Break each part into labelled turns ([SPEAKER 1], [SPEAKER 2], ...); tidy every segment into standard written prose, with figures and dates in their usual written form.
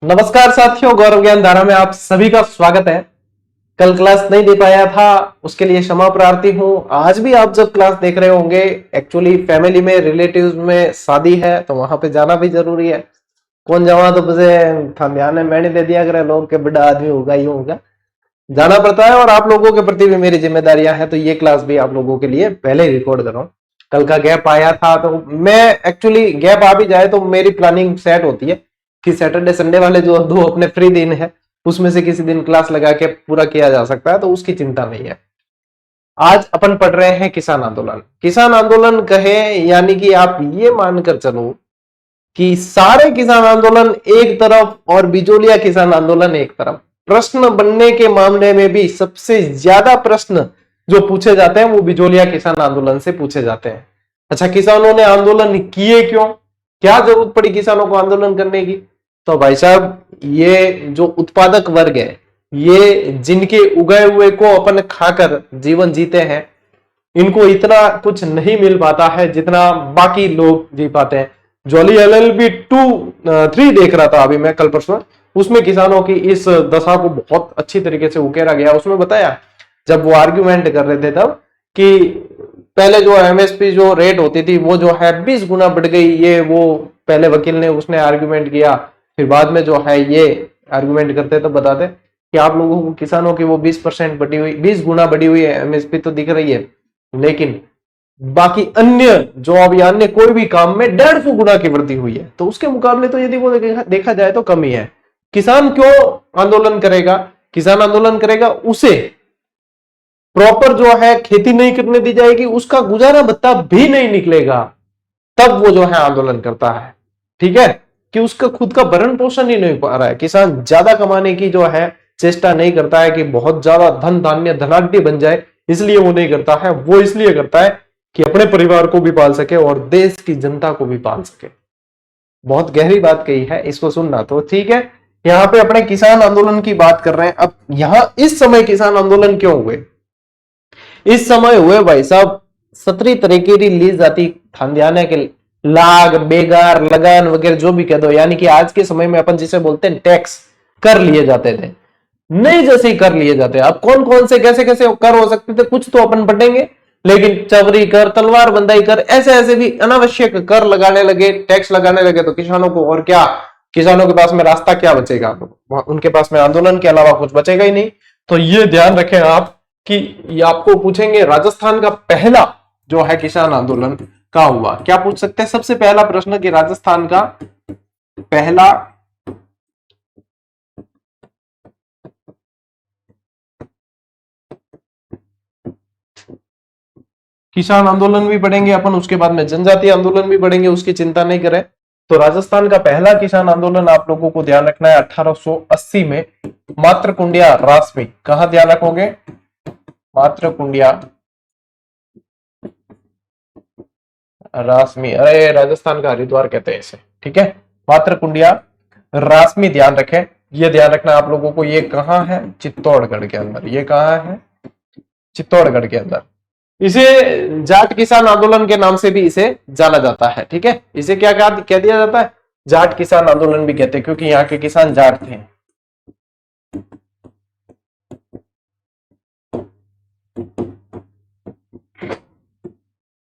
[SPEAKER 1] नमस्कार साथियों, गौरव ज्ञान धारा में आप सभी का स्वागत है। कल क्लास नहीं दे पाया था, उसके लिए क्षमा प्रार्थी हूं। आज भी आप जब क्लास देख रहे होंगे, एक्चुअली फैमिली में, रिलेटिव्स में शादी है तो वहां पे जाना भी जरूरी है। कौन जावा तो मुझे था ध्यान है, मैंने दे दिया करे लोग के बड़ा आदमी होगा, ये होगा, जाना पड़ता है। और आप लोगों के प्रति भी मेरी जिम्मेदारियां हैं, तो ये क्लास भी आप लोगों के लिए पहले रिकॉर्ड कर रहा हूँ। कल का गैप आया था तो मैं एक्चुअली गैप आ भी जाए तो मेरी प्लानिंग सेट होती है कि सैटरडे संडे वाले जो दो अपने फ्री दिन है उसमें से किसी दिन क्लास लगा के पूरा किया जा सकता है, तो उसकी चिंता नहीं है। आज अपन पढ़ रहे हैं किसान आंदोलन। किसान आंदोलन कहे यानी कि आप ये मानकर चलो कि सारे किसान आंदोलन एक तरफ और बिजोलिया किसान आंदोलन एक तरफ। प्रश्न बनने के मामले में भी सबसे ज्यादा प्रश्न जो पूछे जाते हैं वो बिजोलिया किसान आंदोलन से पूछे जाते हैं। अच्छा, किसानों ने आंदोलन किए क्यों, क्या जरूरत पड़ी किसानों को आंदोलन करने की? तो भाई साहब, ये जो उत्पादक वर्ग है, ये जिनके उगाए हुए को अपन खाकर जीवन जीते हैं, इनको इतना कुछ नहीं मिल पाता है जितना बाकी लोग जी पाते हैं। जॉली LLB 2-3 देख रहा था अभी मैं कल परसों, उसमें किसानों की इस दशा को बहुत अच्छी तरीके से उकेरा गया। उसमें बताया, जब वो आर्ग्यूमेंट कर रहे थे तब, कि पहले जो MSP जो रेट होती थी वो जो है 20 गुना बढ़ गई। ये वो पहले वकील ने उसने आर्ग्यूमेंट किया, फिर बाद में जो है ये आर्ग्यूमेंट करते तो बताते कि आप लोगों को किसानों की वो 20% बढ़ी हुई, 20 गुना बढ़ी हुई है MSP तो दिख रही है, लेकिन बाकी अन्य जो अभी अन्य कोई भी काम में 150 गुना की वृद्धि हुई है। तो उसके मुकाबले तो यदि वो देखा जाए तो कम ही है। किसान क्यों आंदोलन करेगा? किसान आंदोलन करेगा, उसे प्रॉपर जो है खेती नहीं करने दी जाएगी, उसका गुजारा भत्ता भी नहीं निकलेगा, तब वो जो है आंदोलन करता है। ठीक है, कि उसका खुद का भरण पोषण ही नहीं पा रहा है। किसान ज्यादा कमाने की जो है चेष्टा नहीं करता है कि बहुत ज्यादा धन धान्य धनाढ्य बन जाए, इसलिए वो नहीं करता है। वो इसलिए करता है कि अपने परिवार को भी पाल सके और देश की जनता को भी पाल सके। बहुत गहरी बात कही है, इसको सुनना तो ठीक है। यहाँ पे अपने किसान आंदोलन की बात कर रहे हैं। अब यहां इस समय किसान आंदोलन क्यों हुए? इस समय हुए भाई साहब, 17 तरीके की ली जाती खानदाने के लाग बेगार लगान वगैरह जो भी कह दो, यानी कि आज के समय में अपन जिसे बोलते हैं टैक्स, कर लिए जाते थे। नहीं जैसे ही कर लिए जाते। अब कौन कौन से कैसे कैसे कर हो सकते थे कुछ तो अपन पढ़ेंगे, लेकिन चवरी कर, तलवार बंदाई कर, ऐसे ऐसे भी अनावश्यक कर लगाने लगे, टैक्स लगाने लगे। तो किसानों को और क्या, किसानों के पास में रास्ता क्या बचेगा? उनके पास में आंदोलन के अलावा कुछ बचेगा ही नहीं। तो ये ध्यान रखें आप कि ये आपको पूछेंगे राजस्थान का पहला जो है किसान आंदोलन कहां हुआ। क्या पूछ सकते हैं सबसे पहला प्रश्न कि राजस्थान का पहला किसान आंदोलन भी पढ़ेंगे अपन, उसके बाद में जनजातीय आंदोलन भी पढ़ेंगे, उसकी चिंता नहीं करें। तो राजस्थान का पहला किसान आंदोलन आप लोगों को ध्यान रखना है 1880 में मातृकुंडिया रासमी। कहां ध्यान रखोगे? मातृकुंडिया रासमी, अरे राजस्थान का हरिद्वार कहते हैं इसे, ठीक है। मातृकुंडिया रासमी ध्यान रखें। ये ध्यान रखना आप लोगों को, ये कहां है? चित्तौड़गढ़ के अंदर। ये कहां है? चित्तौड़गढ़ के अंदर। इसे जाट किसान आंदोलन के नाम से भी इसे जाना जाता है, ठीक है। इसे क्या कह दिया जाता है? जाट किसान आंदोलन भी कहते हैं, क्योंकि यहाँ के किसान जाट थे।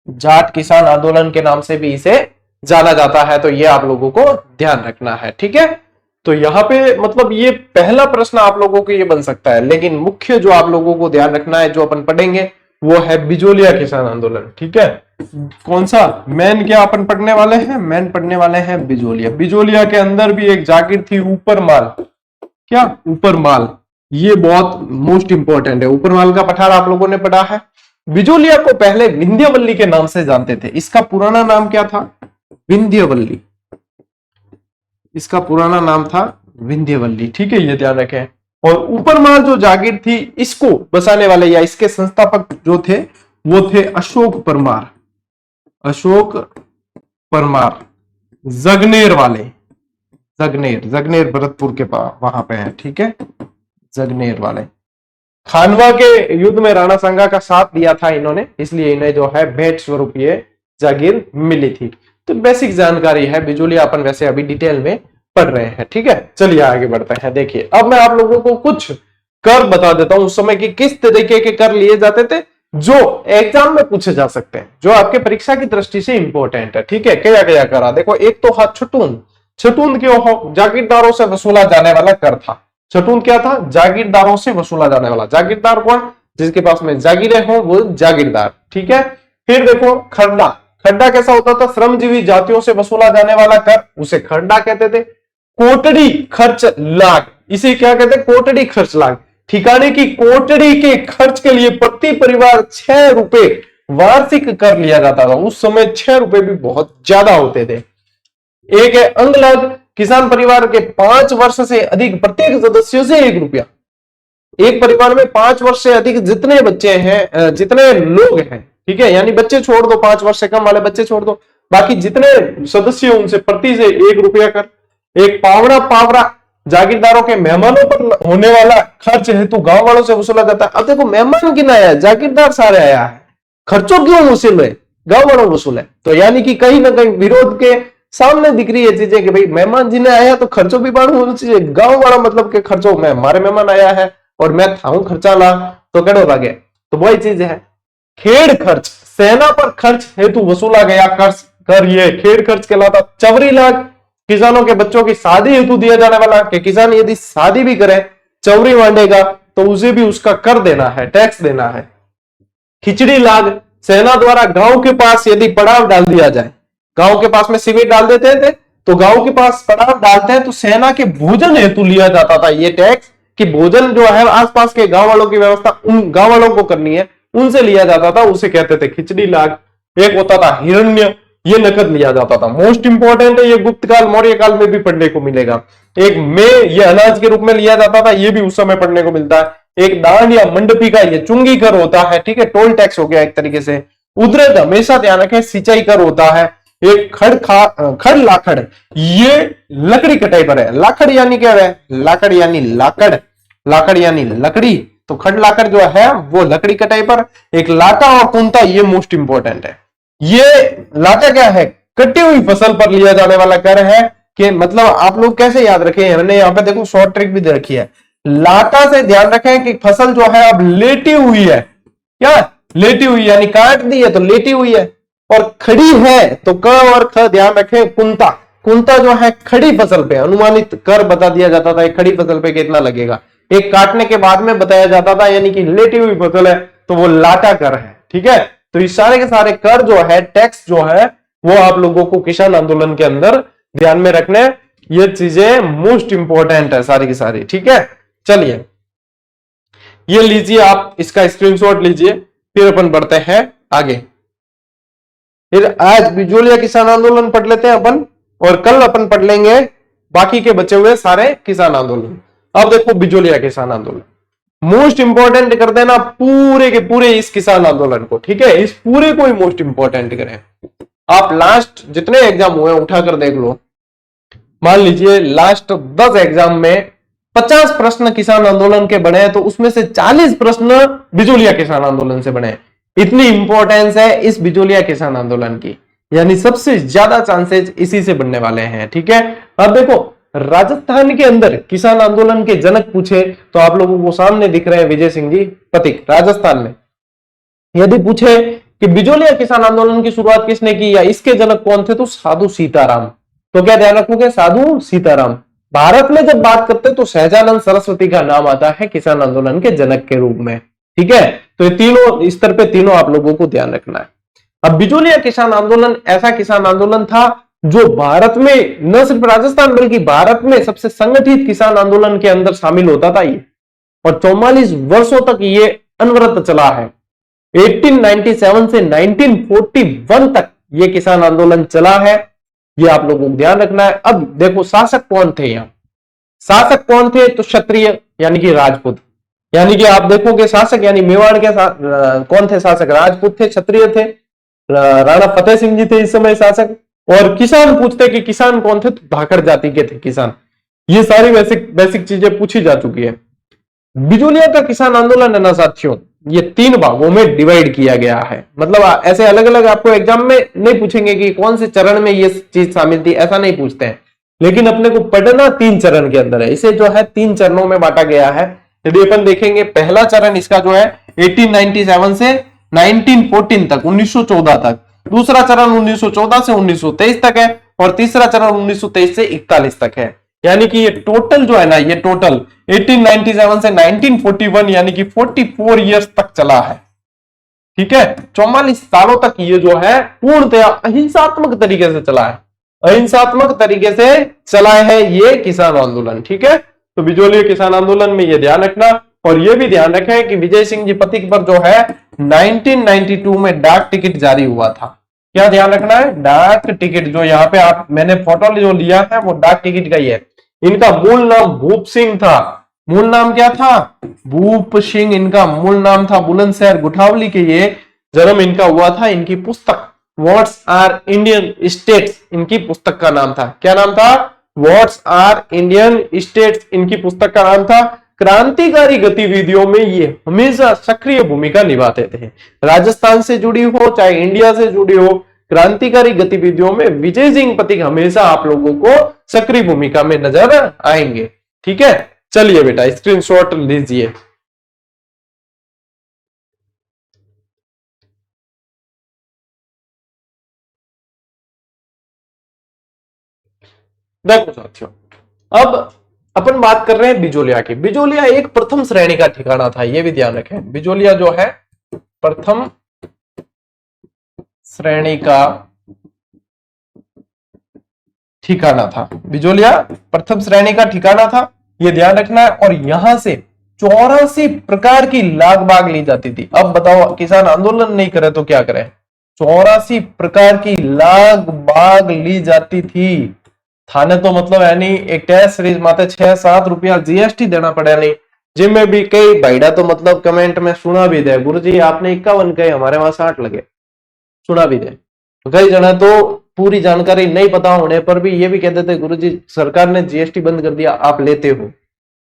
[SPEAKER 1] जाट किसान आंदोलन के नाम से भी इसे जाना जाता है, तो ये आप लोगों को ध्यान रखना है, ठीक है। तो यहाँ पे मतलब ये पहला प्रश्न आप लोगों को ये बन सकता है, लेकिन मुख्य जो आप लोगों को ध्यान रखना है, जो अपन पढ़ेंगे, वो है बिजोलिया किसान आंदोलन, ठीक है। कौन सा मैन क्या अपन पढ़ने वाले हैं? मैन पढ़ने वाले हैं बिजोलिया। बिजोलिया के अंदर भी एक जागीर थी ऊपर माल। क्या? ऊपर माल। ये बहुत मोस्ट इंपॉर्टेंट है। ऊपर माल का पठार आप लोगों ने पढ़ा है। बिजोलिया को पहले विंध्यवल्ली के नाम से जानते थे। इसका पुराना नाम क्या था? विंध्यवल्ली। इसका पुराना नाम था विंध्यवल्ली, ठीक है, ये ध्यान रखें। और ऊपर माल जो जागीर थी, इसको बसाने वाले या इसके संस्थापक जो थे वो थे अशोक परमार। अशोक परमार जगनेर वाले। जगनेर भरतपुर के पास वहां पे है, ठीक है, जगनेर वाले। खानवा के युद्ध में राणा सांगा का साथ दिया था इन्होंने, इसलिए इन्हें जो है भेंट स्वरूप ये जागीर मिली थी। तो बेसिक जानकारी है बिजोलिया, अपन वैसे अभी डिटेल में पढ़ रहे हैं। ठीक है, चलिए आगे बढ़ते हैं। देखिए अब मैं आप लोगों को कुछ कर बता देता हूं उस समय की किस तरीके के कर लिए जाते थे जो एग्जाम में पूछे जा सकते हैं, जो आपके परीक्षा की दृष्टि से इंपॉर्टेंट है। ठीक है, क्या क्या करा देखो। एक तो था छटून। छटून क्यों हो? जागीरदारों से वसूला जाने वाला कर था। छटून क्या था? जागीरदारों से वसूला जाने वाला। जागीरदार कौन? जिसके पास में जागीरें हो वो जागीरदार। ठीक है, फिर देखो खरडा। खरडा कैसा होता था? श्रमजीवी जातियों से वसूला जाने वाला कर, उसे खरडा कहते थे। कोटड़ी खर्च लाग, इसे क्या कहते? कोटड़ी खर्च लाग। ठिकाने की कोटड़ी के खर्च के लिए प्रति परिवार 6 रुपए वार्षिक कर लिया जाता था। उस समय 6 रुपए भी बहुत ज्यादा होते थे। एक है अंगलग। किसान परिवार के 5 वर्ष से अधिक प्रत्येक सदस्य से 1 रुपया। एक परिवार में 5 वर्ष से अधिक जितने बच्चे हैं, जितने लोग हैं, ठीक है, यानी बच्चे छोड़ दो, 5 वर्ष से कम वाले बच्चे छोड़ दो, बाकी जितने सदस्य उनसे प्रति से 1 रुपया कर। एक पावड़ा। पावरा जागीरदारों के मेहमानों पर होने वाला खर्च हेतु गांव वालों से वसूला जाता है। अब देखो मेहमान किन आया है? जागीरदार सारे आया है, खर्चों क्यों वसूल है? गांव वालों वसूल है। तो यानी कि कहीं ना कहीं विरोध के सामने दिख रही है चीजें कि भाई मेहमान जिन्हें आया तो खर्चों भी बढ़ होना चाहिए। गांव वाला मतलब के खर्चों में हमारे मेहमान आया है और मैं था खर्चा ला तो कड़ो लागे, तो वही चीज है। खेड़ खर्च, सेना पर खर्च हेतु वसूला गया कर ये खेड़ खर्च कहलाता। चवरी लाग, किसानों के बच्चों की शादी हेतु दिया जाने वाला, कि किसान यदि शादी भी करे, चवरी बांटेगा तो उसे भी उसका कर देना है, टैक्स देना है। खिचड़ी लाग, सेना द्वारा गांव के पास यदि पड़ाव डाल दिया जाए, गांव के पास में शिविर डाल देते थे तो गांव के पास पड़ाव डालते हैं तो सेना के भोजन हेतु लिया जाता था ये टैक्स, कि भोजन जो है आसपास के गांव वालों की व्यवस्था उन गांव वालों को करनी है, उनसे लिया जाता था, उसे कहते थे खिचड़ी लाग। एक होता था हिरण्य, ये नकद लिया जाता था। मोस्ट इंपॉर्टेंट है, ये गुप्त काल मौर्य काल में भी पढ़ने को मिलेगा। एक में ये अनाज के रूप में लिया जाता था, ये भी उस समय पढ़ने को मिलता है। एक दान या मंडपी का ये चुंगी कर होता है, ठीक है, टोल टैक्स हो गया एक तरीके से। उद्रद हमेशा ध्यान रखें सिंचाई कर होता है। एक खड़ लाखड़, ये लकड़ी कटाई पर है। लाखड़ यानी क्या है? लाकड़ यानी लाकड़, लाकड़ यानी लकड़ी, तो खड़ लाकड़ जो है वो लकड़ी कटाई पर। एक लाटा और कुंता, ये मोस्ट इंपॉर्टेंट है। ये लाटा क्या है? कटी हुई फसल पर लिया जाने वाला कर है। कि मतलब आप लोग कैसे याद रखें, हमने यहाँ पे देखो शॉर्ट ट्रिक भी दे रखी है। लाटा से ध्यान रखें कि फसल जो है अब लेटी हुई है, क्या लेटी हुई यानी काट दी है तो लेटी हुई है, और खड़ी है तो क और ख ध्यान रखें। कुंता, कुंता जो है खड़ी फसल पे अनुमानित कर बता दिया जाता था, एक खड़ी फसल पे कितना लगेगा। एक काटने के बाद में बताया जाता था, यानी कि लेटी हुई फसल है तो वो लाटा कर है। ठीक है, तो ये सारे के सारे कर जो है, टैक्स जो है, वो आप लोगों को किसान आंदोलन के अंदर ध्यान में रखने, ये चीजें मोस्ट इंपॉर्टेंट है सारी की सारी। ठीक है, चलिए ये लीजिए, आप इसका स्क्रीनशॉट लीजिए, फिर अपन बढ़ते हैं आगे। फिर आज बिजोलिया किसान आंदोलन पढ़ लेते हैं अपन, और कल अपन पढ़ लेंगे बाकी के बचे हुए सारे किसान आंदोलन। अब देखो बिजोलिया किसान आंदोलन मोस्ट इंपॉर्टेंट कर देना पूरे के पूरे इस किसान आंदोलन को। ठीक है, इस पूरे को ही मोस्ट इंपॉर्टेंट करें। आप लास्ट जितने एग्जाम हुए उठाकर देख लो, मान लीजिए लास्ट 10 एग्जाम में 50 प्रश्न किसान आंदोलन के बने हैं, तो उसमें से 40 प्रश्न बिजोलिया किसान आंदोलन से बने। इतनी इंपॉर्टेंस है इस बिजोलिया किसान आंदोलन की, यानी सबसे ज्यादा चांसेस इसी से बनने वाले हैं। ठीक है, अब देखो राजस्थान के अंदर किसान आंदोलन के जनक पूछे तो आप लोगों को सामने दिख रहे हैं विजय सिंह जी पथिक। राजस्थान में यदि पूछे कि बिजोलिया किसान आंदोलन की शुरुआत किसने की या इसके जनक कौन थे, तो साधु सीताराम। तो क्या ध्यान रखोगे? साधु सीताराम। भारत में जब बात करते तो सहजानंद सरस्वती का नाम आता है किसान आंदोलन के जनक के रूप में। ठीक है, तो ये तीनों स्तर पे तीनों आप लोगों को ध्यान रखना है। अब बिजोलिया किसान आंदोलन ऐसा किसान आंदोलन था जो भारत में न सिर्फ राजस्थान बल्कि भारत में सबसे संगठित किसान आंदोलन के अंदर शामिल होता था ये, और 44 वर्षों तक ये अनवरत चला है। 1897 से 1941 तक ये किसान आंदोलन चला है, ये आप लोगों को ध्यान रखना है। अब देखो शासक कौन थे यहाँ, शासक कौन थे? तो क्षत्रिय यानी कि राजपूत, यानी कि आप देखोगे शासक यानी मेवाड़ के कौन थे शासक? राजपूत थे, क्षत्रिय थे, राणा फतेह सिंह जी थे इस समय शासक। और किसान पूछते कि किसान कौन थे? तो भाकड़ जाति के थे किसान। ये सारी बेसिक चीजें पूछी जा चुकी है। बिजोलिया का किसान आंदोलन है ना साथियों, ये 3 भागों में डिवाइड किया गया है। मतलब ऐसे अलग अलग आपको एग्जाम में नहीं पूछेंगे कि कौन से चरण में ये चीज शामिल थी, ऐसा नहीं पूछते हैं। लेकिन अपने को पढ़ना 3 चरण के अंदर है। इसे जो है 3 चरणों में बांटा गया है। यदि अपन देखेंगे पहला चरण इसका जो है 1897 से 1914 तक, 1914 तक। दूसरा चरण 1914 से 1923 तक है और तीसरा चरण 1923 से 41 तक है। यानी कि ये टोटल जो है ना, ये टोटल 1897 से 1941 यानी कि 44 इयर्स तक चला है। ठीक है, 44 सालों तक ये जो है पूर्णतया अहिंसात्मक तरीके से चला है, अहिंसात्मक तरीके से चला है ये किसान आंदोलन। ठीक है, तो बिजोलिया किसान आंदोलन में ये ध्यान रखना। और ये भी ध्यान रखें कि विजय सिंह जी पथिक पर जो है 1992 में डाक टिकट जारी हुआ था। क्या ध्यान रखना है, डाक टिकट। जो यहाँ पे आप मैंने फोटो जो लिया है वो डाक टिकट का ही है। इनका मूल नाम भूप सिंह था। मूल नाम क्या था, भूप सिंह इनका मूल नाम था। बुलंदशहर गुठावली के ये जन्म इनका हुआ था। इनकी पुस्तक व्हाट्स आर इंडियन स्टेट्स इनकी पुस्तक का नाम था। क्या नाम था, व्हाट्स आर इंडियन स्टेट्स इनकी पुस्तक का नाम था। क्रांतिकारी गतिविधियों में ये हमेशा सक्रिय भूमिका निभाते थे। राजस्थान से जुड़ी हो चाहे इंडिया से जुड़ी हो, क्रांतिकारी गतिविधियों में विजय सिंह पथिक हमेशा आप लोगों को सक्रिय भूमिका में नजर आएंगे। ठीक है, चलिए बेटा स्क्रीनशॉट लीजिए। देखो साथियों, अब अपन बात कर रहे हैं बिजोलिया की। बिजोलिया एक प्रथम श्रेणी का ठिकाना था, यह भी ध्यान रखें। बिजोलिया जो है प्रथम श्रेणी का ठिकाना था। बिजोलिया प्रथम श्रेणी का ठिकाना था, यह ध्यान रखना है। और यहां से 84 प्रकार की लाग बाग ली जाती थी। अब बताओ, किसान आंदोलन नहीं करे तो क्या करें। 84 प्रकार की लाग बाग ली जाती थी। थाने तो मतलब है नहीं, एक टेस्ट सीरीज माते 6-7 रुपया जीएसटी देना पड़े नहीं। जिनमें भी कई भाईडा तो मतलब कमेंट में सुना भी दे, गुरुजी आपने 51 कहे, हमारे वहां 60 लगे, सुना भी दे। तो कई जना तो पूरी जानकारी नहीं पता होने पर भी ये भी कहते थे गुरुजी सरकार ने जीएसटी बंद कर दिया, आप लेते हो।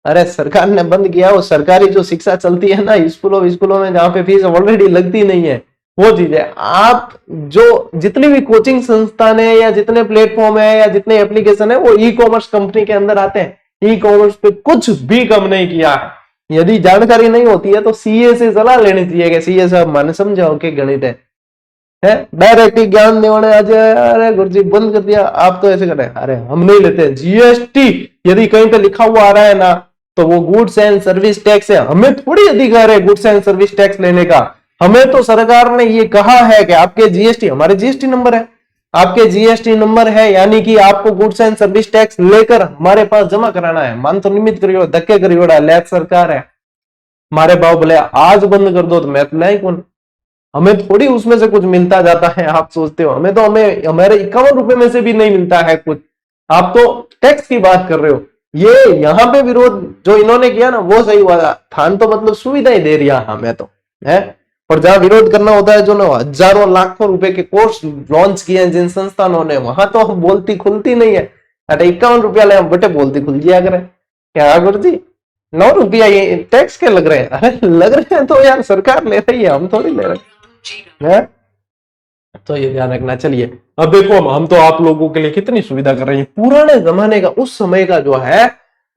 [SPEAKER 1] अरे सरकार ने बंद किया, वो सरकारी जो शिक्षा चलती है ना स्कूलों में जहाँ पे फीस ऑलरेडी लगती नहीं है, वो चीज है। आप जो जितनी भी कोचिंग संस्थान है या जितने प्लेटफॉर्म है या जितने एप्लीकेशन है वो ई कॉमर्स कंपनी के अंदर आते हैं। ई कॉमर्स पे कुछ भी कम नहीं किया है। यदि जानकारी नहीं होती है तो सीए से सलाह लेनी चाहिए कि सीए साहब माने समझाओ कि गणित है डायरेक्ट ज्ञान देने आज अरे गुरुजी बंद कर दिया, आप तो ऐसे करें। अरे हम नहीं लेते जीएसटी। यदि कहीं पे लिखा हुआ आ रहा है ना तो वो गुड्स एंड सर्विस टैक्स है। हमें थोड़ी अधिकार है गुड्स एंड सर्विस टैक्स लेने का। हमें तो सरकार ने ये कहा है कि आपके जीएसटी, हमारे जीएसटी नंबर है, आपके जीएसटी नंबर है, यानी कि आपको गुड्स एंड सर्विस टैक्स लेकर हमारे पास जमा कराना है। मान तो निमित करियो, धक्के करियो, लैब सरकार है, हमारे भाव बोले आज बंद कर दो तो मैं तो नहीं कौन, हमें थोड़ी उसमें से कुछ मिलता जाता है। आप सोचते हो हमें तो हमारे 51 रुपए में से भी नहीं मिलता है कुछ। आप तो टैक्स की बात कर रहे हो। ये यहाँ पे विरोध जो इन्होंने किया ना वो सही हुआ था। तो मतलब सुविधाएं दे रही है हमें तो है, और जहां विरोध करना होता है, जो ना हजारों लाखों रुपए के कोर्स लॉन्च किए हैं जिन संस्थानों ने, वहां तो बोलती खुलती नहीं है। अरे 51 रुपया ले बटे बोलती खुल जाया करें। क्या गुरु जी 9 रुपया ये टैक्स के लग रहे हैं। अरे लग रहे हैं तो यार सरकार ले रही है, हम थोड़ी ले रहे हैं। तो ये ध्यान रखना। चलिए अब देखो हम तो आप लोगों के लिए कितनी सुविधा कर रहे हैं। पुराने जमाने का उस समय का जो है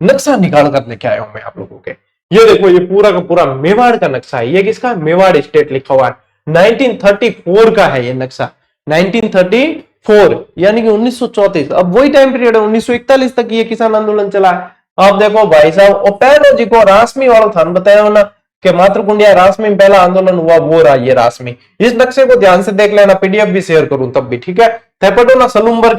[SPEAKER 1] नक्शा निकाल कर लेके आया हूं मैं आप लोगों के। ये देखो ये पूरा का पूरा मेवाड़ का नक्शा है। ये किसका, मेवाड़ स्टेट लिखा हुआ है। 1934 का है ये नक्शा, 1934 यानी कि 1934। अब वही टाइम पीरियड है, 1941 तक ये किसान आंदोलन चला है। आप देखो भाई साहब, ओपेरो जी को रासमी वाला थान बताया ना कि मातृकुंडिया रासमी में पहला आंदोलन हुआ, वो रहा ये रासमी। इस नक्शे को ध्यान से देख लेना, पीडीएफ भी शेयर करूं तब भी, ठीक है। थेपटोना सलूम्बर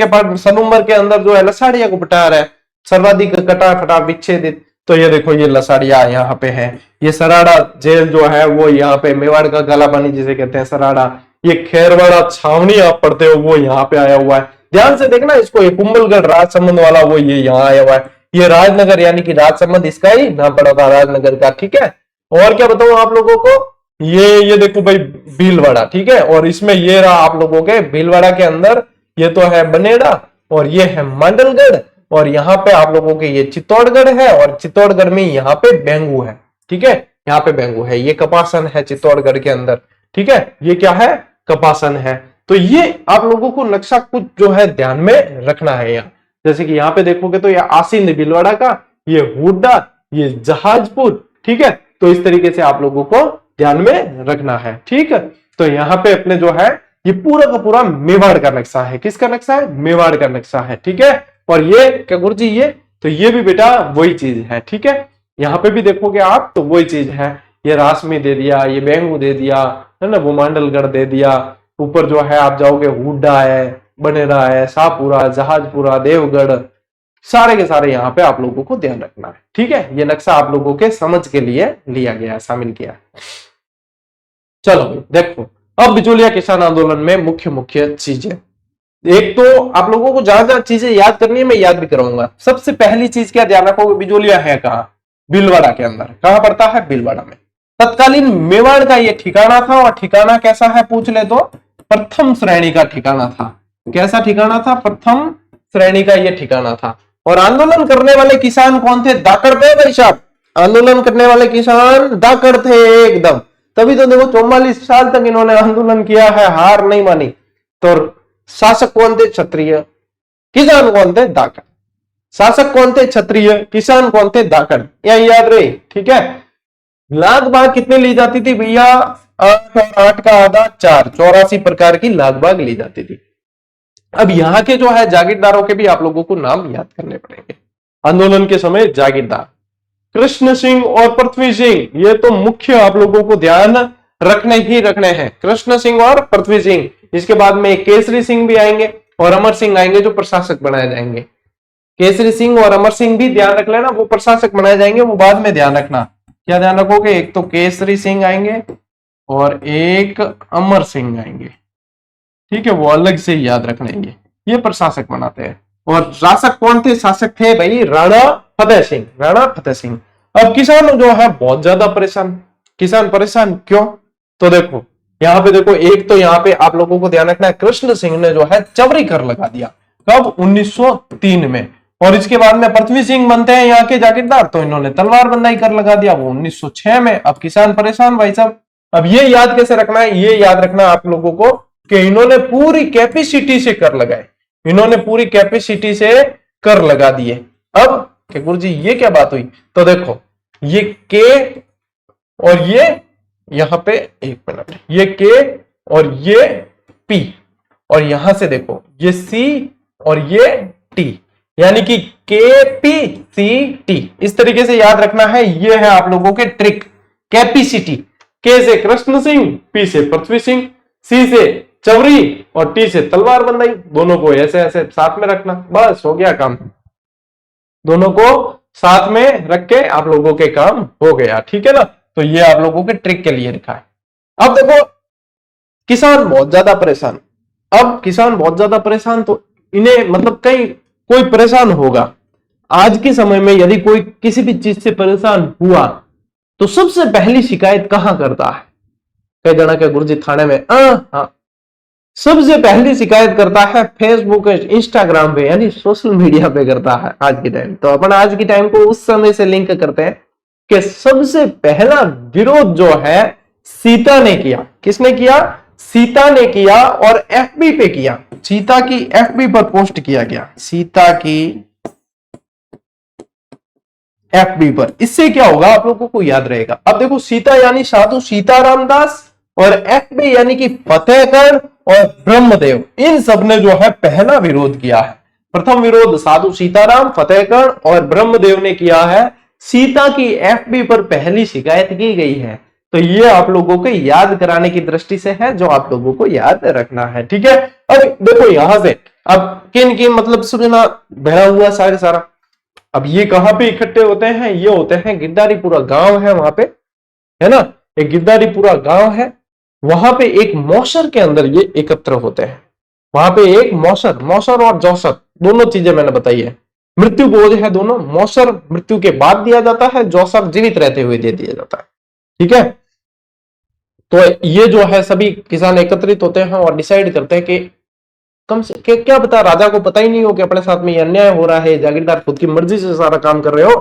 [SPEAKER 1] के अंदर जो है लसाड़िया को बटा रहा है, सर्वाधिक कटा फटा विच्छेदित। तो ये देखो ये लसाड़िया यहाँ पे है। ये सराड़ा जेल जो है वो यहाँ पे मेवाड़ का काला पानी जिसे कहते हैं सराड़ा। ये खेरवाड़ा छावनी आप पढ़ते हो वो यहाँ पे आया हुआ है। ध्यान से देखना इसको, ये कुंभलगढ़ राजसमंद वाला वो ये यहाँ आया हुआ है। ये राजनगर यानी कि राजसमंद इसका ही नाम पड़ा था, राजनगर का, ठीक है। और क्या बताऊं आप लोगों को, ये देखो भाई भीलवाड़ा, ठीक है। और इसमें ये रहा आप लोगों के भीलवाड़ा के अंदर ये तो है बनेड़ा और ये है मांडलगढ़, और यहाँ पे आप लोगों के ये चित्तौड़गढ़ है, और चित्तौड़गढ़ में यहाँ पे बेंगू है, ठीक है। यहाँ पे बेंगू है, ये कपासन है चित्तौड़गढ़ के अंदर, ठीक है। ये क्या है, कपासन है। तो ये आप लोगों को नक्शा कुछ जो है ध्यान में रखना है यहाँ। जैसे कि यहाँ पे देखोगे तो ये आसीन भीलवाड़ा का, ये हुड्डा, ये जहाजपुर, ठीक है। तो इस तरीके से आप लोगों को ध्यान में रखना है, ठीक है। तो यहाँ पे अपने जो है ये पूरा का पूरा मेवाड़ का नक्शा है। किसका नक्शा है? मेवाड़ का नक्शा है, ठीक है। और ये क्या गुरुजी, ये तो ये भी बेटा वही चीज है, ठीक है। यहाँ पे भी देखोगे आप तो वही चीज है। ये रासमी दे दिया, ये बेंगू दे दिया, है ना, वो मांडलगढ़ दे दिया। ऊपर जो है आप जाओगे हुड्डा है, बनेरा है, शाहपुरा, जहाजपुरा, देवगढ़, सारे के सारे यहाँ पे आप लोगों को ध्यान रखना है, ठीक है। ये नक्शा आप लोगों के समझ के लिए लिया गया है, शामिल किया है। चलो देखो, अब बिचौलिया किसान आंदोलन में मुख्य मुख्य चीजें, एक तो आप लोगों को ज्यादा चीजें याद करनी है, मैं याद भी कराऊंगा। सबसे पहली चीज क्या ध्यान रखोगे, बिचौलिया है कहाँ? भीलवाड़ा के अंदर। कहां पड़ता है? भीलवाड़ा में। तत्कालीन मेवाड़ का यह ठिकाना था, और ठिकाना कैसा है पूछ ले तो प्रथम श्रेणी का ठिकाना था। कैसा ठिकाना था? प्रथम श्रेणी का यह ठिकाना था। और आंदोलन करने वाले किसान कौन थे? दाकड़ थे भाई साहब। आंदोलन करने वाले किसान दाकड़ थे एकदम। तभी तो देखो 44 साल तक इन्होंने आंदोलन किया है, हार नहीं मानी। तो शासक कौन थे? क्षत्रिय। किसान कौन थे? दाकड़। शासक कौन थे? क्षत्रिय। किसान कौन थे? दाकड़। यह याद रहे, ठीक है। लाग बाग कितने ली जाती थी भैया? 8 और 8 का आधा 4, 84 प्रकार की लाग बाग ली जाती थी। अब यहाँ के जो है जागीरदारों के भी आप लोगों को नाम याद करने पड़ेंगे। आंदोलन के समय जागीरदार कृष्ण सिंह और पृथ्वी सिंह, ये तो मुख्य आप लोगों को ध्यान रखने ही रखने हैं। कृष्ण सिंह और पृथ्वी सिंह। इसके बाद में केसरी सिंह भी आएंगे और अमर सिंह आएंगे, जो प्रशासक बनाए जाएंगे। केसरी सिंह और अमर सिंह भी ध्यान रख लेना, वो प्रशासक बनाए जाएंगे, वो बाद में ध्यान रखना। क्या ध्यान रखोगे? एक तो केसरी सिंह आएंगे और एक अमर सिंह आएंगे, ठीक है। वो अलग से याद रख लेंगे, ये प्रशासक बनाते हैं। और शासक कौन थे? शासक थे भाई राणा फतेह सिंह। राणा फतेह सिंह। अब किसान जो है बहुत ज्यादा परेशान। किसान परेशान क्यों? तो देखो यहाँ पे देखो, एक तो यहाँ पे आप लोगों को ध्यान रखना है, कृष्ण सिंह ने जो है चवरी कर लगा दिया। कब? 1903 में। और इसके बाद में पृथ्वी सिंह बनते हैं यहाँ के जागीरदार, तो इन्होंने तलवार बंदाई कर लगा दिया, वो 1906 में। अब किसान परेशान भाई साहब। अब ये याद कैसे रखना है? ये याद रखना आप लोगों को कि इन्होंने पूरी कैपेसिटी से कर लगाए। इन्होंने पूरी कैपेसिटी से कर लगा दिए। अब गुरुजी ये क्या बात हुई? तो देखो ये के और ये यहां पे, एक मिनट, ये के और ये पी, और यहां से देखो ये सी और ये टी, यानी कि के पी सी टी। इस तरीके से याद रखना है। ये है आप लोगों के ट्रिक। कैपेसिटी, के से कृष्ण सिंह, पी से पृथ्वी सिंह, सी से चवरी और टी से तलवार बंदाई। दोनों को ऐसे ऐसे साथ में रखना, बस हो गया काम। दोनों को साथ में रख के आप लोगों के काम हो गया, ठीक है ना। तो ये आप लोगों के ट्रिक के लिए लिखा है। अब देखो किसान बहुत ज्यादा परेशान। अब किसान बहुत ज्यादा परेशान, तो इन्हें मतलब कहीं कोई परेशान होगा। आज के समय में यदि कोई किसी भी चीज से परेशान हुआ तो सबसे पहली शिकायत कहां करता है? कई जना के गुरुजी थाने में, हाँ, सबसे पहली शिकायत करता है फेसबुक, इंस्टाग्राम पे, यानी सोशल मीडिया पे करता है आज के टाइम। तो अपन आज के टाइम को उस समय से लिंक करते हैं कि सबसे पहला विरोध जो है सीता ने किया। किसने किया? सीता ने किया, और एफबी पे किया। सीता की एफबी पर पोस्ट किया गया। सीता की एफबी पर। इससे क्या होगा आप लोगों को याद रहेगा। अब देखो सीता यानी साधु सीताराम दास, और एफबी यानी कि फतेहगढ़ और ब्रह्मदेव, इन सब ने जो है पहला विरोध किया है। प्रथम विरोध साधु सीताराम, फतेहगढ़ और ब्रह्मदेव ने किया है। सीता की एफबी पर पहली शिकायत की गई है। तो ये आप लोगों को याद कराने की दृष्टि से है, जो आप लोगों को याद रखना है, ठीक है। अब देखो यहां से अब किन की मतलब सूचना भरा हुआ सारा। अब ये कहां पे इकट्ठे होते हैं? ये होते हैं गिरधारीपुरा गांव है वहां पे, है ना। एक गिरधारीपुरा गांव है, वहां पे एक मौसर के अंदर ये एकत्र होते हैं। वहां पे एक मौसर और जौसर, दोनों चीजें मैंने बताई है। मृत्यु बोझ है दोनों। मौसर मृत्यु के बाद दिया जाता है, जौसर जीवित रहते हुए दे दिया जाता है, ठीक है। तो ये जो है सभी किसान एकत्रित होते हैं और डिसाइड करते हैं कि कम से क्या पता राजा को पता ही नहीं हो कि अपने साथ में ये अन्याय हो रहा है, जागीरदार खुद की मर्जी से सारा काम कर रहे हो,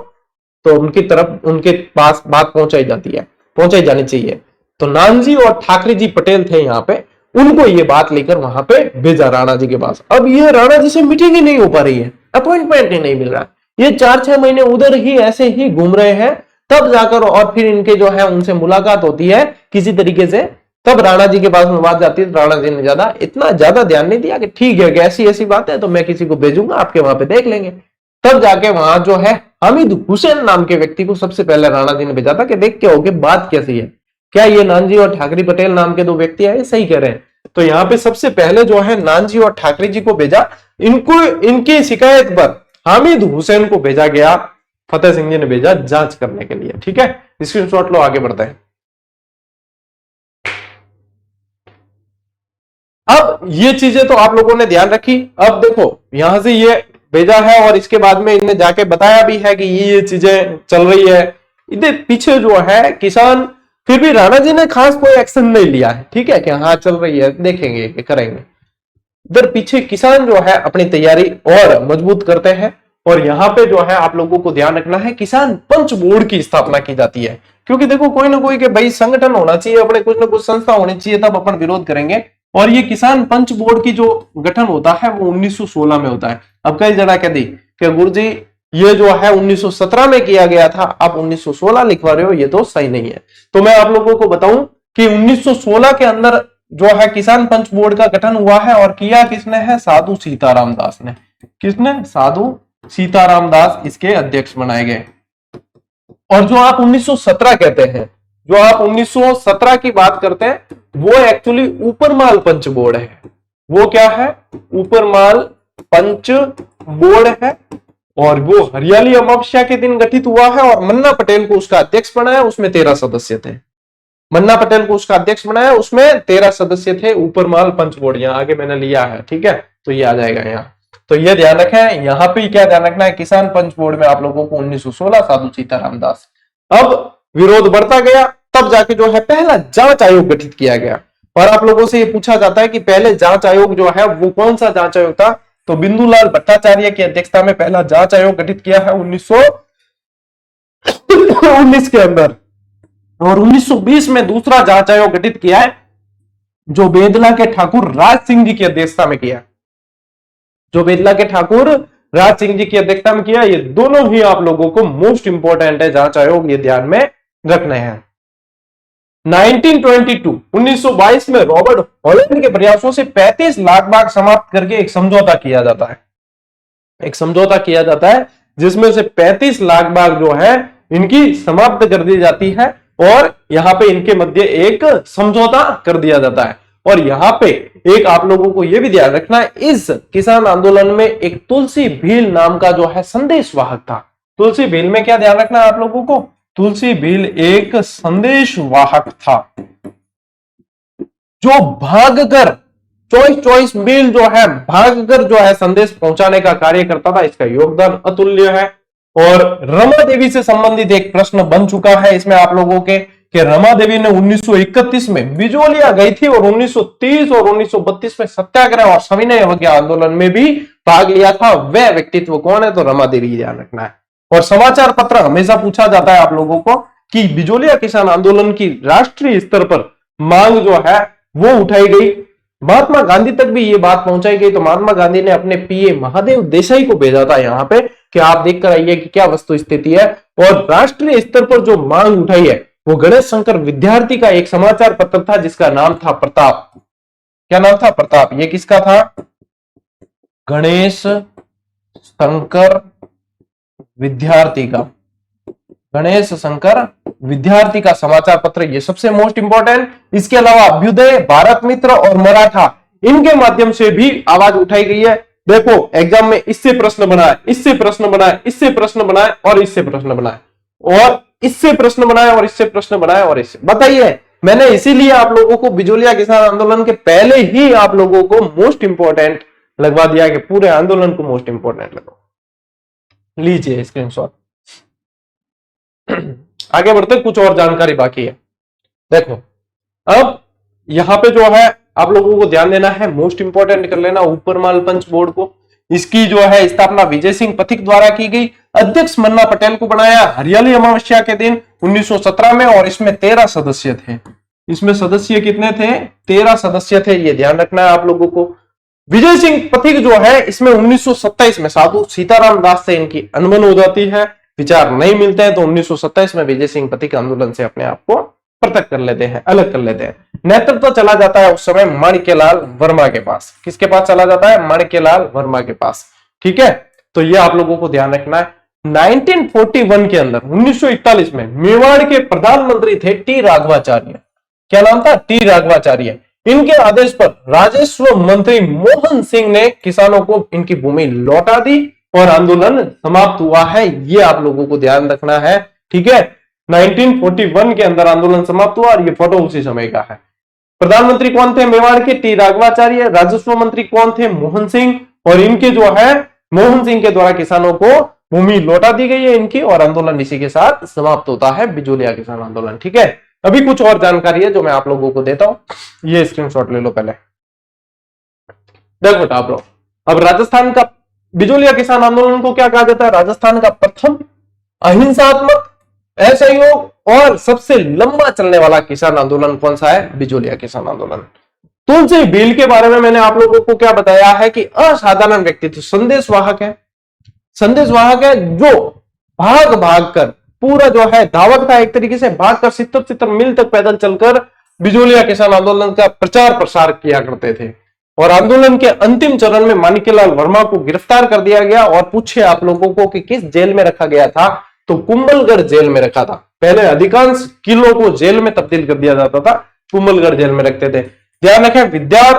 [SPEAKER 1] तो उनकी तरफ, उनके पास बात पहुंचाई जाती है, पहुंचाई जानी चाहिए। तो नानजी और ठाकरे जी पटेल थे यहाँ पे, उनको ये बात लेकर वहां पे भेजा राणा जी के पास। अब ये राणा जी से मीटिंग ही नहीं हो पा रही है। अपॉइंटमेंट ही नहीं मिल रहा। ये 4-6 महीने उधर ही ऐसे ही घूम रहे हैं, तब जाकर और फिर इनके जो है उनसे मुलाकात होती है किसी तरीके से, तब राणा जी के पास में बात जाती है। राणा जी ने इतना ज्यादा ध्यान नहीं दिया कि ठीक है कि ऐसी ऐसी बात है तो मैं किसी को भेजूंगा, आपके वहां पे देख लेंगे। तब जाके वहां जो है हामिद हुसैन नाम के व्यक्ति को सबसे पहले राणा जी ने भेजा था कि देख के हो कि बात कैसी है, क्या ये नानजी और ठाकरे पटेल नाम के दो व्यक्ति आए सही कह रहे हैं। तो यहाँ पे सबसे पहले जो है नानजी और ठाकरे जी को भेजा, इनको इनकी शिकायत पर हामिद हुसैन को भेजा गया, फतेह सिंह जी ने भेजा जांच करने के लिए। ठीक है, स्क्रीनशॉट लो, आगे बढ़ते हैं। अब ये चीजें तो आप लोगों ने ध्यान रखी। अब देखो यहां से ये भेजा है और इसके बाद में इन्हें जाके बताया भी है कि ये चीजें चल रही है। इधर पीछे जो है किसान, फिर भी राणा जी ने खास कोई एक्शन नहीं लिया है। ठीक है कि हाँ चल रही है, देखेंगे कि करेंगे। इधर पीछे किसान जो है अपनी तैयारी और मजबूत करते हैं। और यहाँ पे जो है आप लोगों को ध्यान रखना है, किसान पंच बोर्ड की स्थापना की जाती है। क्योंकि देखो कोई ना कोई के भाई संगठन होना चाहिए, अपने कुछ ना कुछ संस्था होनी चाहिए, तब अपन विरोध करेंगे। और ये किसान पंच बोर्ड की जो गठन होता है वो 1916 में होता है। अब कई जना कह दी कि गुरुजी ये जो है 1917 में किया गया था, आप 1916 लिखवा रहे हो, ये तो सही नहीं है। तो मैं आप लोगों को बताऊं कि 1916 के अंदर जो है किसान पंच बोर्ड का गठन हुआ है, और किया किसने है? साधु सीताराम दास ने। किसने? साधु सीताराम दास इसके अध्यक्ष बनाए गए। और जो आप 1917 कहते हैं, जो आप 1917 की बात करते हैं, वो एक्चुअली ऊपरमाल पंच बोर्ड है। वो क्या है? ऊपरमाल पंच बोर्ड है। और वो हरियाली अमावस्या के दिन गठित हुआ है, और मन्ना पटेल को उसका अध्यक्ष बनाया, उसमें 13 सदस्य थे। मन्ना पटेल को उसका अध्यक्ष बनाया, उसमें 13 सदस्य थे। ऊपरमाल पंच बोर्ड यहां आगे मैंने लिया है। ठीक है, तो ये आ जाएगा यहाँ। तो ये ध्यान रखें, यहां पे क्या ध्यान रखना है, किसान पंच बोर्ड में आप लोगों को 1916 साधु सीताराम दास। अब विरोध बढ़ता गया, तब जाके जो है पहला जांच आयोग गठित किया गया। और आप लोगों से ये पूछा जाता है कि पहले जांच आयोग जो है वो कौन सा जांच आयोग था? तो बिंदुलाल भट्टाचार्य की अध्यक्षता में पहला जांच आयोग गठित किया है 1919 के अंदर। और 1920 में दूसरा जांच आयोग गठित किया है, जो बेदला के ठाकुर राज सिंह जी की अध्यक्षता में किया। जो बेदला के ठाकुर राज सिंह जी की अध्यक्षता में किया। ये दोनों ही आप लोगों को मोस्ट इंपोर्टेंट है जांच आयोग, ये ध्यान में रखने हैं। 1922 में रॉबर्ट हॉलैंड के प्रयासों से 35 लाख बाग समाप्त करके एक समझौता किया जाता है। एक समझौता किया जाता है जिसमें से 35 लाख बाग जो है इनकी समाप्त कर दी जाती है, और यहां पे इनके मध्य एक समझौता कर दिया जाता है। और यहां पे एक आप लोगों को यह भी ध्यान रखना है, इस किसान आंदोलन में एक तुलसी भील नाम का जो है संदेश वाहक था। तुलसी भील में क्या ध्यान रखना है आप लोगों को? तुलसी भील एक संदेश वाहक था, जो भागकर चौबीस मील जो है भागकर जो है संदेश पहुंचाने का कार्य करता था। इसका योगदान अतुल्य है। और रमा देवी से संबंधित एक प्रश्न बन चुका है इसमें आप लोगों के, कि रमा देवी ने 1931 में बिजोलिया गई थी, और 1930 और 1932 में सत्याग्रह और सविनय अवज्ञा आंदोलन में भी भाग लिया था। वह व्यक्तित्व कौन है? तो रमा देवी, ध्यान रखना है। और समाचार पत्र हमेशा पूछा जाता है आप लोगों को कि बिजोलिया किसान आंदोलन की राष्ट्रीय स्तर पर मांग जो है वो उठाई गई, महात्मा गांधी तक भी ये बात पहुंचाई गई। तो महात्मा गांधी ने अपने पीए महादेव देसाई को भेजा था यहाँ पे कि आप देख कर आइए कि क्या वस्तु स्थिति है। और राष्ट्रीय स्तर पर जो मांग उठाई है वो गणेश शंकर विद्यार्थी का एक समाचार पत्र था जिसका नाम था प्रताप। क्या नाम था? प्रताप। ये किसका था? गणेश शंकर विद्यार्थी का। गणेश शंकर विद्यार्थी का समाचार पत्र, ये सबसे मोस्ट इंपॉर्टेंट। इसके अलावा अभ्युदय, भारत मित्र और मराठा, इनके माध्यम से भी आवाज उठाई गई है। देखो एग्जाम में इससे प्रश्न बनाए, इससे प्रश्न बनाए, इससे प्रश्न बनाए और इससे प्रश्न बनाए, और इससे प्रश्न बनाए और इससे प्रश्न बनाए और इससे। बताइए, मैंने इसीलिए आप लोगों को बिजोलिया किसान आंदोलन के पहले ही आप लोगों को मोस्ट इंपॉर्टेंट लगवा दिया कि पूरे आंदोलन को मोस्ट इंपॉर्टेंट लगवा लीजिए स्क्रीनशॉट। आगे बढ़ते, कुछ और जानकारी बाकी है। देखो अब यहां पे जो है आप लोगों को ध्यान देना है, मोस्ट इंपॉर्टेंट कर लेना ऊपरमाल पंच बोर्ड को। इसकी जो है स्थापना विजय सिंह पथिक द्वारा की गई। अध्यक्ष मन्ना पटेल को बनाया हरियाली अमावस्या के दिन 1917 में, और इसमें 13 सदस्य थे। इसमें सदस्य कितने थे? 13 सदस्य थे, ये ध्यान रखना है आप लोगों को। विजय सिंह पथिक जो है इसमें 1927 में साधु सीताराम दास से इनकी अनबन हो जाती है, विचार नहीं मिलते हैं, तो 1927 में विजय सिंह पथिक आंदोलन से अपने आप को पृथक कर लेते हैं, अलग कर लेते हैं। नेतृत्व तो चला जाता है उस समय माणिक्यलाल वर्मा के पास। किसके पास चला जाता है? माणिक्यलाल वर्मा के पास। ठीक है, तो ये आप लोगों को ध्यान रखना है। 1941 के अंदर 1941 में मेवाड़ के प्रधानमंत्री थे टी राघवाचार्य। क्या नाम था? टी राघवाचार्य। इनके आदेश पर राजस्व मंत्री मोहन सिंह ने किसानों को इनकी भूमि लौटा दी और आंदोलन समाप्त हुआ है। ये आप लोगों को ध्यान रखना है। ठीक है, 1941 के अंदर आंदोलन समाप्त हुआ और ये फोटो उसी समय का है। प्रधानमंत्री कौन थे? मेवाड़ के टी राघवाचार्य। राजस्व मंत्री कौन थे? मोहन सिंह। और इनके जो है मोहन सिंह के द्वारा किसानों को भूमि लौटा दी गई है इनकी, और आंदोलन इसी के साथ समाप्त होता है, बिजोलिया किसान आंदोलन। ठीक है, अभी कुछ और जानकारी है जो मैं आप लोगों को देता हूं, ये स्क्रीनशॉट ले लो पहले। देखो बेटा आप लोग, अब राजस्थान का बिजोलिया किसान आंदोलन को क्या कहा जाता है? राजस्थान का प्रथम अहिंसात्मक, असहयोग और सबसे लंबा चलने वाला किसान आंदोलन कौन सा है? बिजोलिया किसान आंदोलन। तुलसी भील के बारे में मैंने आप लोगों को क्या बताया है कि असाधारण व्यक्तित्व, संदेशवाहक है। संदेशवाहक है जो भाग भाग कर, पूरा जो है धावक था एक तरीके से, भागकर 70 मील तक पैदल चलकर बिजोलिया किसान आंदोलन का प्रचार प्रसार किया करते थे। और आंदोलन के अंतिम चरण में माणिक्यलाल वर्मा को गिरफ्तार कर दिया गया। और पूछे आप लोगों को कि किस जेल में रखा गया था, तो कुंभलगढ़ जेल में रखा था। पहले अधिकांश किलों को जेल में तब्दील कर दिया जाता था, कुंभलगढ़ जेल में रखते थे। ध्यान रखें, विद्या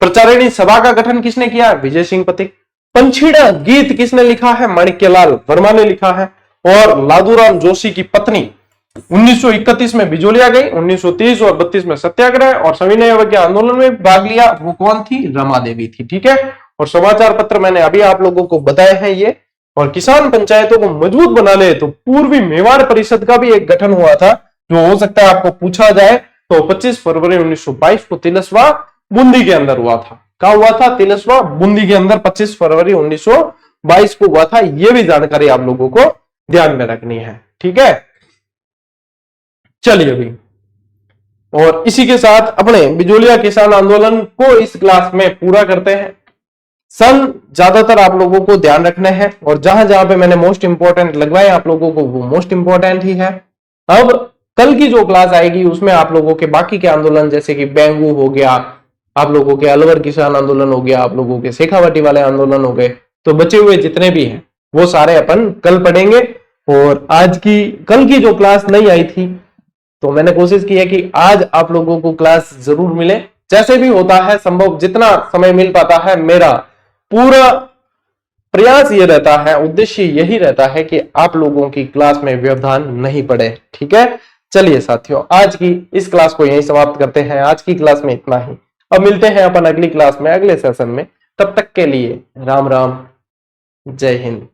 [SPEAKER 1] प्रचारिणी सभा का गठन किसने किया? विजय सिंह पथिक। पंछीड़ा गीत किसने लिखा है? माणिक्यलाल वर्मा ने लिखा है। और लादूराम जोशी की पत्नी 1931 में बिजोलिया गई, 1930 और 32 में सत्याग्रह और सविनय अवज्ञा आंदोलन में भाग लिया। वो कौन थी? रमा देवी थी। ठीक है, और समाचार पत्र मैंने अभी आप लोगों को बताए हैं ये। और किसान पंचायतों को मजबूत बनाने तो पूर्वी मेवाड़ परिषद का भी एक गठन हुआ था, जो हो सकता है आपको पूछा जाए। तो 25 फरवरी 1922 को तिलस्वा बूंदी के अंदर हुआ था। क्या हुआ था? तिलस्वा बूंदी के अंदर 25 फरवरी 1922 को हुआ था। यह भी जानकारी आप लोगों को ध्यान में रखनी है। ठीक है, चलिए अभी, और इसी के साथ अपने बिजोलिया किसान आंदोलन को इस क्लास में पूरा करते हैं। सन ज्यादातर आप लोगों को ध्यान रखना है, और जहां जहां पे मैंने मोस्ट इंपोर्टेंट लगवाए आप लोगों को, वो मोस्ट इंपोर्टेंट ही है। अब कल की जो क्लास आएगी उसमें आप लोगों के बाकी के आंदोलन, जैसे कि बेंगू हो गया, आप लोगों के अलवर किसान आंदोलन हो गया, आप लोगों के शेखावाटी वाले आंदोलन हो गए, तो बचे हुए जितने भी हैं वो सारे अपन कल पढ़ेंगे। और कल की जो क्लास नहीं आई थी, तो मैंने कोशिश की है कि आज आप लोगों को क्लास जरूर मिले। जैसे भी होता है संभव, जितना समय मिल पाता है, मेरा पूरा प्रयास ये रहता है, उद्देश्य यही रहता है कि आप लोगों की क्लास में व्यवधान नहीं पड़े। ठीक है, चलिए साथियों, आज की इस क्लास को यहीं समाप्त करते हैं। आज की क्लास में इतना ही। अब मिलते हैं अपन अगली क्लास में, अगले सेशन में। तब तक के लिए राम राम, जय हिंद।